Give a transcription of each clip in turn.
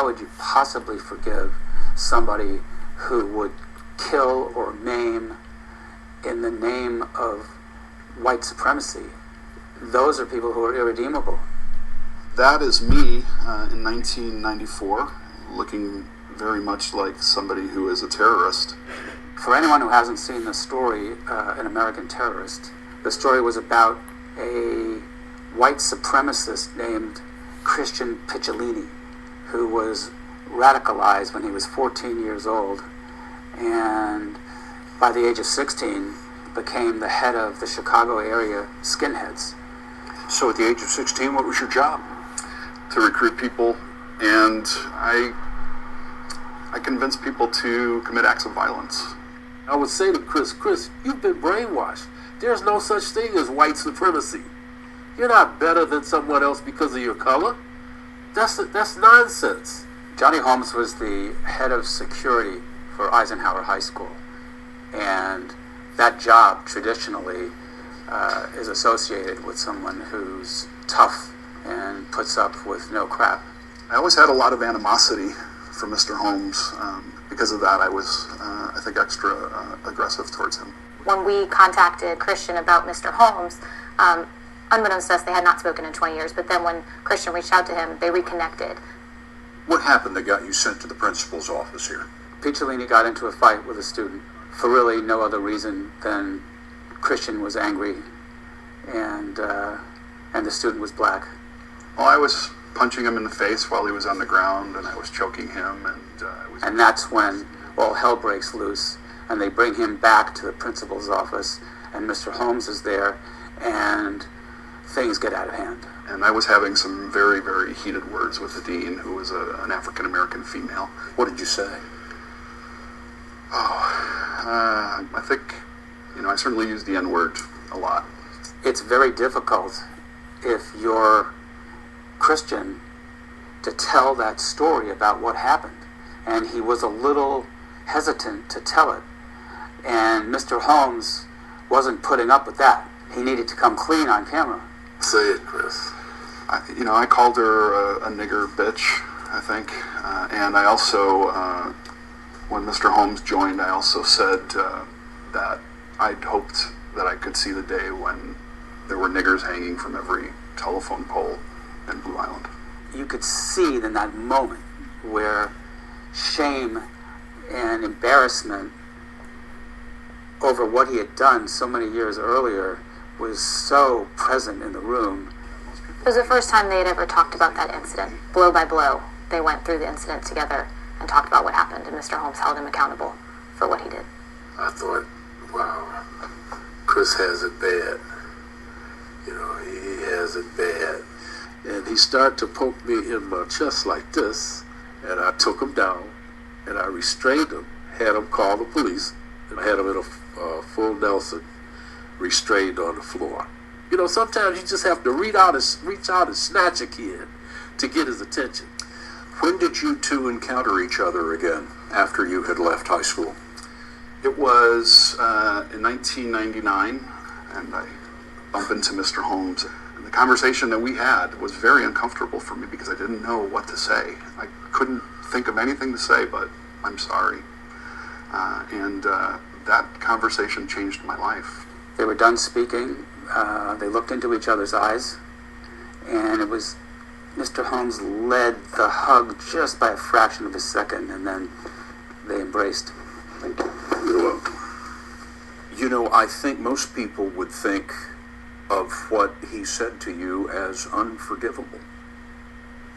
would you possibly forgive somebody who would kill or maim in the name of white supremacy? Those are people who are irredeemable. That is me in 1994, looking very much like somebody who is a terrorist. For anyone who hasn't seen the story, An American Terrorist, the story was about a white supremacist named Christian Picciolini, who was radicalized when he was 14 years old, and by the age of 16 became the head of the Chicago area skinheads. So at the age of 16, what was your job? To recruit people, and I convinced people to commit acts of violence. I would say to Chris, you've been brainwashed. There's no such thing as white supremacy. You're not better than someone else because of your color. That's nonsense. Johnny Holmes was the head of security for Eisenhower High School, and that job traditionally is associated with someone who's tough and puts up with no crap. I always had a lot of animosity for Mr. Holmes. Because of that, I was, I think, extra aggressive towards him. When we contacted Christian about Mr. Holmes, unbeknownst to us, they had not spoken in 20 years, but then when Christian reached out to him, they reconnected. What happened that got you sent to the principal's office here? Picciolini got into a fight with a student for really no other reason than Christian was angry and the student was black. Well, I was punching him in the face while he was on the ground, and I was choking him, and that's when all hell breaks loose, and they bring him back to the principal's office, and Mr. Holmes is there, and things get out of hand. And I was having some very, very heated words with the dean, who was an African-American female. What did you say? I think, I certainly used the N-word a lot. It's very difficult if you're Christian to tell that story about what happened, and he was a little hesitant to tell it, and Mr. Holmes wasn't putting up with that. He needed to come clean on camera. Say it, Chris. I called her a nigger bitch, I think, and I also, when Mr. Holmes joined, I also said that I'd hoped that I could see the day when there were niggers hanging from every telephone pole in Blue Island. You could see in that moment where shame and embarrassment over what he had done so many years earlier was so present in the room. It was the first time they had ever talked about that incident, blow by blow. They went through the incident together and talked about what happened, and Mr. Holmes held him accountable for what he did. I thought, wow, Chris has it bad. He has it bad. And he started to poke me in my chest like this, and I took him down, and I restrained him, had him call the police, and I had him in a full Nelson, restrained on the floor. Sometimes you just have to reach out and snatch a kid to get his attention. When did you two encounter each other again after you had left high school? It was in 1999, and I bumped into Mr. Holmes. And the conversation that we had was very uncomfortable for me because I didn't know what to say. I couldn't think of anything to say, but I'm sorry. And that conversation changed my life. They were done speaking. They looked into each other's eyes, and it was Mr. Holmes led the hug just by a fraction of a second, and then they embraced. Thank you. You're welcome. I think most people would think of what he said to you as unforgivable.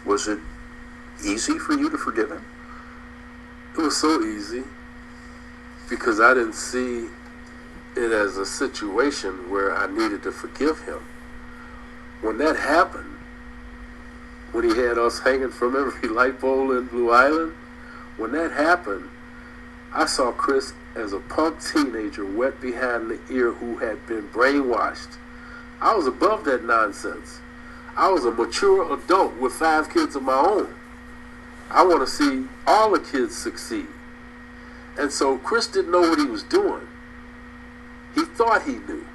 Was it easy for you to forgive him? It was so easy because I didn't see it as a situation where I needed to forgive him. When that happened, when he had us hanging from every light pole in Blue Island, when that happened, I saw Chris as a punk teenager wet behind the ear who had been brainwashed. I was above that nonsense. I was a mature adult with 5 kids of my own. I want to see all the kids succeed. And so Chris didn't know what he was doing. He thought he knew.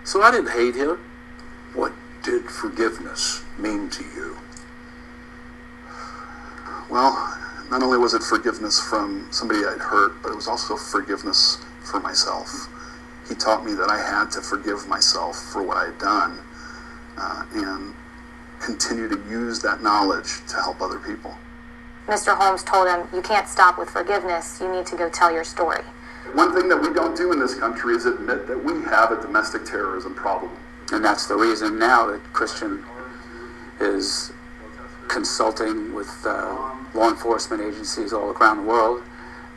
So I didn't hate him. What did forgiveness mean to you? Well, not only was it forgiveness from somebody I'd hurt, but it was also forgiveness for myself. He taught me that I had to forgive myself for what I had done, and continue to use that knowledge to help other people. Mr. Holmes told him, you can't stop with forgiveness, you need to go tell your story. One thing that we don't do in this country is admit that we have a domestic terrorism problem. And that's the reason now that Christian is consulting with law enforcement agencies all around the world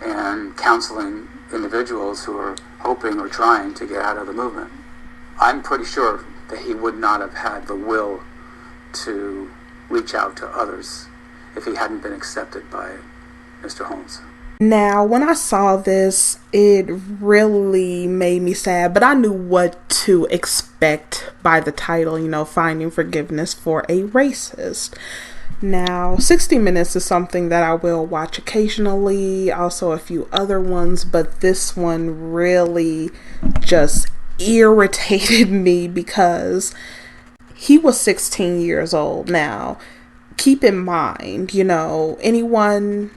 and counseling individuals who are hoping or trying to get out of the movement. I'm pretty sure that he would not have had the will to reach out to others if he hadn't been accepted by Mr. Holmes. Now, when I saw this, it really made me sad, but I knew what to expect by the title, Finding Forgiveness for a Racist. Now, 60 Minutes is something that I will watch occasionally, also a few other ones, but this one really just irritated me because he was 16 years old. Now, keep in mind, anyone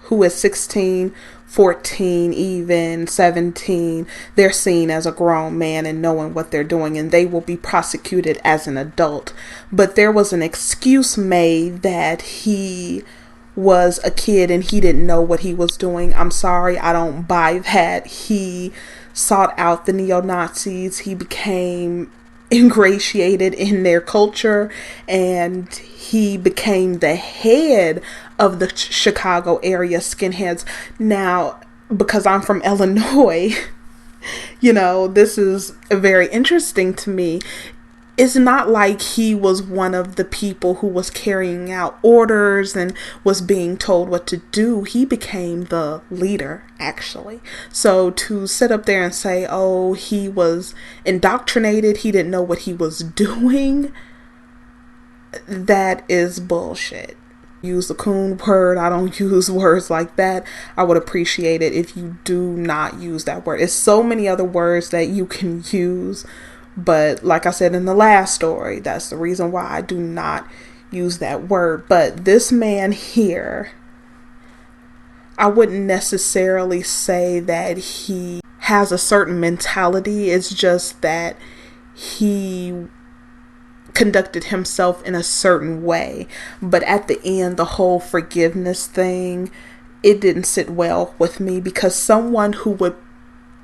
who is 16, 14, even 17, they're seen as a grown man and knowing what they're doing, and they will be prosecuted as an adult. But there was an excuse made that he was a kid and he didn't know what he was doing. I'm sorry, I don't buy that. He sought out the neo-Nazis. He became ingratiated in their culture, and he became the head of the Chicago area skinheads. Now, because I'm from Illinois, this is very interesting to me. It's not like he was one of the people who was carrying out orders and was being told what to do. He became the leader, actually. So to sit up there and say, oh, he was indoctrinated, he didn't know what he was doing, that is bullshit. Use the coon word. I don't use words like that. I would appreciate it if you do not use that word. It's so many other words that you can use. But like I said in the last story, that's the reason why I do not use that word. But this man here, I wouldn't necessarily say that he has a certain mentality. It's just that he conducted himself in a certain way. But at the end, the whole forgiveness thing, it didn't sit well with me, because someone who would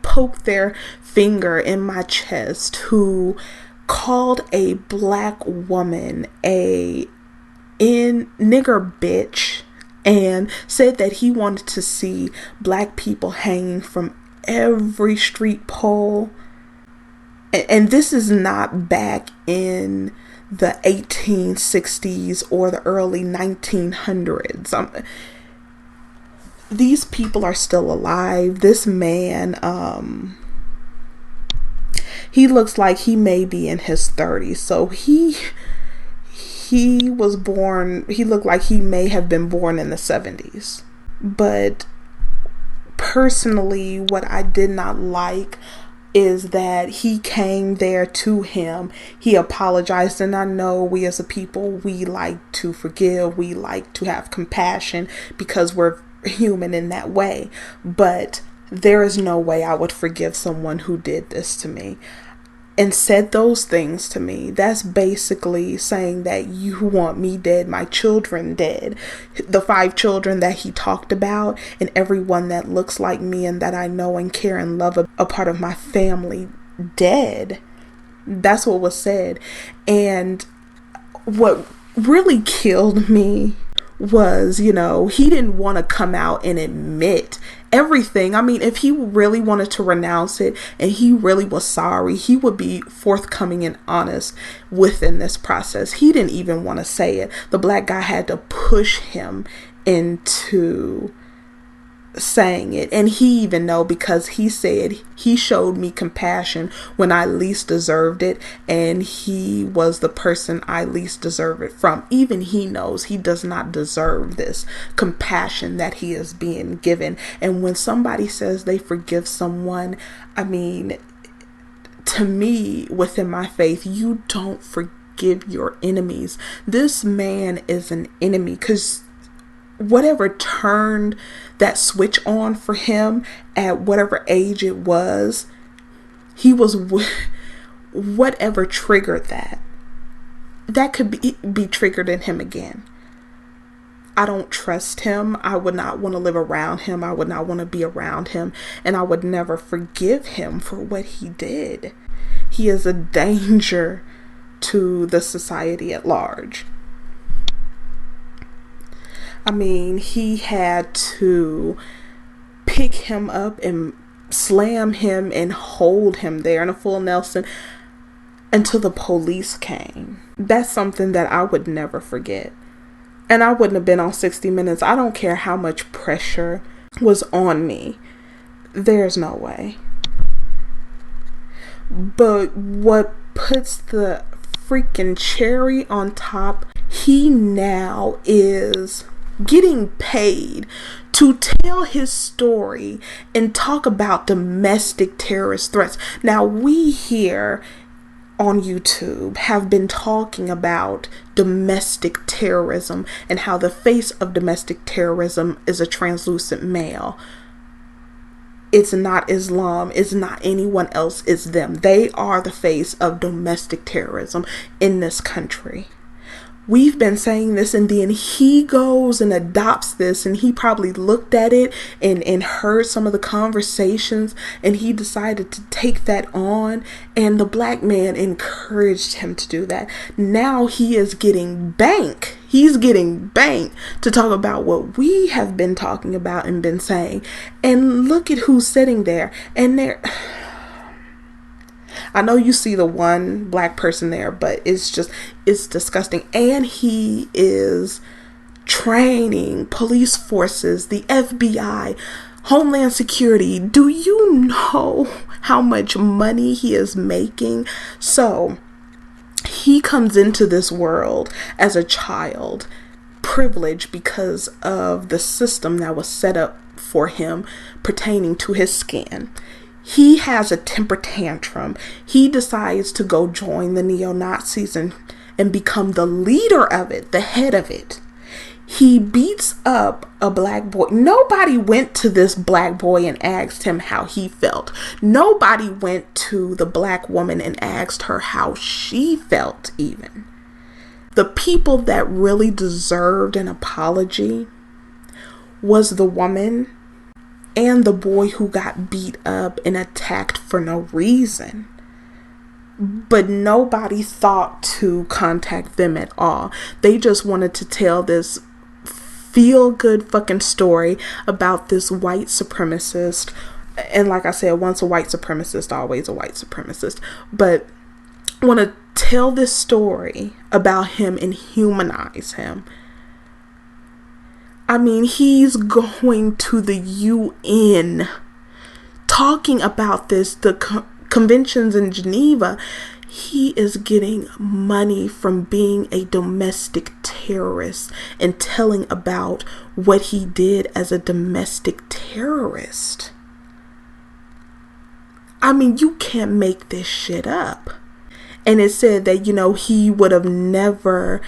poke their finger in my chest, who called a black woman a nigger bitch, and said that he wanted to see black people hanging from every street pole. And this is not back in the 1860s or the early 1900s. These people are still alive. This man, he looks like he may be in his 30s. So he was born, he looked like he may have been born in the 70s. But personally, what I did not like is that he came there to him. He apologized, and I know we as a people, we like to forgive, we like to have compassion because we're human in that way. But there is no way I would forgive someone who did this to me and said those things to me. That's basically saying that you want me dead, my children dead, the 5 children that he talked about, and everyone that looks like me and that I know and care and love, a part of my family, dead. That's what was said. And what really killed me was, he didn't want to come out and admit everything. I mean, if he really wanted to renounce it and he really was sorry, he would be forthcoming and honest within this process. He didn't even want to say it. The black guy had to push him into saying it. And he even know, because he said he showed me compassion when I least deserved it, and he was the person I least deserve it from. Even he knows he does not deserve this compassion that he is being given. And when somebody says they forgive someone, I mean, to me, within my faith, you don't forgive your enemies. This man is an enemy, because whatever turned that switch on for him at whatever age it was, he was whatever triggered that could be triggered in him again. I don't trust him. I would not want to live around him. I would not want to be around him. And I would never forgive him for what he did. He is a danger to the society at large. I mean, he had to pick him up and slam him and hold him there in a full Nelson until the police came. That's something that I would never forget. And I wouldn't have been on 60 Minutes. I don't care how much pressure was on me. There's no way. But what puts the freaking cherry on top, he now is getting paid to tell his story and talk about domestic terrorist threats. Now, we here on YouTube have been talking about domestic terrorism and how the face of domestic terrorism is a translucent male. It's not Islam, it's not anyone else, it's them. They are the face of domestic terrorism in this country. We've been saying this, and then he goes and adopts this, and he probably looked at it and heard some of the conversations, and he decided to take that on, and the black man encouraged him to do that. Now he is getting bank. He's getting bank to talk about what we have been talking about and been saying. And look at who's sitting there, and they're... I know you see the one black person there, but it's disgusting. And he is training police forces, the FBI, Homeland Security. Do you know how much money he is making? So he comes into this world as a child, privileged because of the system that was set up for him pertaining to his skin. He has a temper tantrum. He decides to go join the neo-Nazis and become the leader of it, the head of it. He beats up a black boy. Nobody went to this black boy and asked him how he felt. Nobody went to the black woman and asked her how she felt even. The people that really deserved an apology was the woman and the boy who got beat up and attacked for no reason. But nobody thought to contact them at all. They just wanted to tell this feel-good fucking story about this white supremacist. And like I said, once a white supremacist, always a white supremacist. But want to tell this story about him and humanize him. I mean, he's going to the UN talking about this, the conventions in Geneva. He is getting money from being a domestic terrorist and telling about what he did as a domestic terrorist. I mean, you can't make this shit up. And it said that, he would have never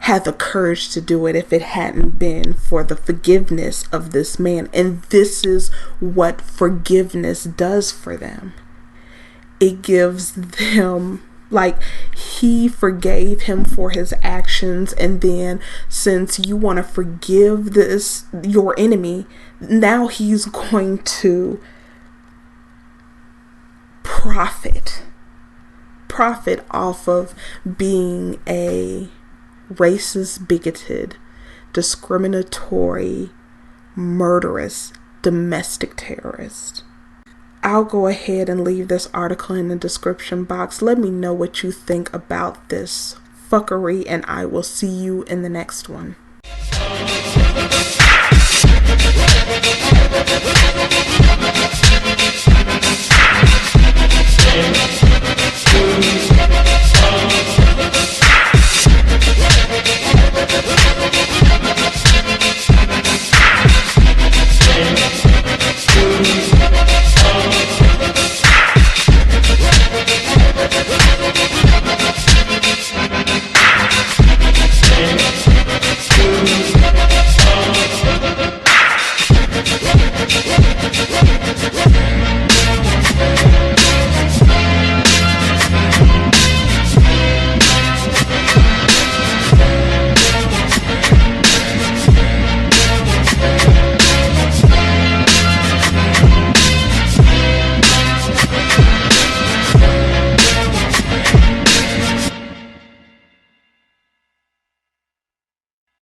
had the courage to do it if it hadn't been for the forgiveness of this man. And this is what forgiveness does for them. It gives them, he forgave him for his actions, and then since you want to forgive your enemy, now he's going to profit off of being a racist, bigoted, discriminatory, murderous, domestic terrorist. I'll go ahead and leave this article in the description box. Let me know what you think about this fuckery, and I will see you in the next one.